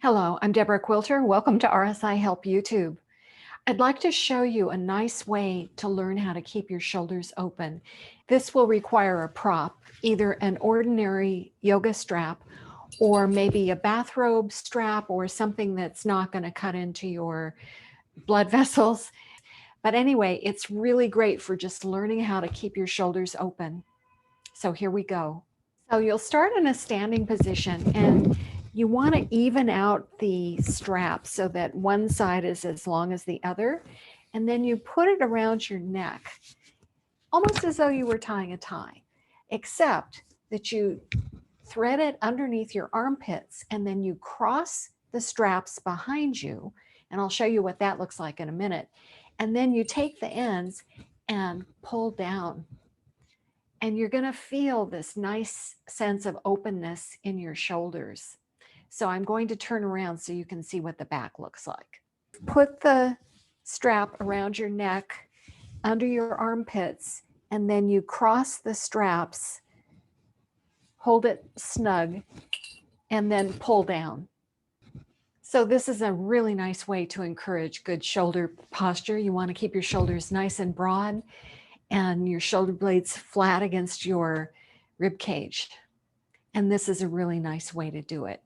Hello, I'm Deborah Quilter. Welcome to RSI Help YouTube. I'd like to show you a nice way to learn how to keep your shoulders open. This will require a prop, either an ordinary yoga strap or maybe a bathrobe strap or something that's not going to cut into your blood vessels. But anyway, it's really great for just learning how to keep your shoulders open. So here we go. So you'll start in a standing position and you want to even out the strap so that one side is as long as the other. And then you put it around your neck, almost as though you were tying a tie, except that you thread it underneath your armpits and then you cross the straps behind you. And I'll show you what that looks like in a minute. And then you take the ends and pull down. And you're going to feel this nice sense of openness in your shoulders. So I'm going to turn around so you can see what the back looks like. Put the strap around your neck, under your armpits, and then you cross the straps, hold it snug, and then pull down. So this is a really nice way to encourage good shoulder posture. You want to keep your shoulders nice and broad and your shoulder blades flat against your rib cage. And this is a really nice way to do it.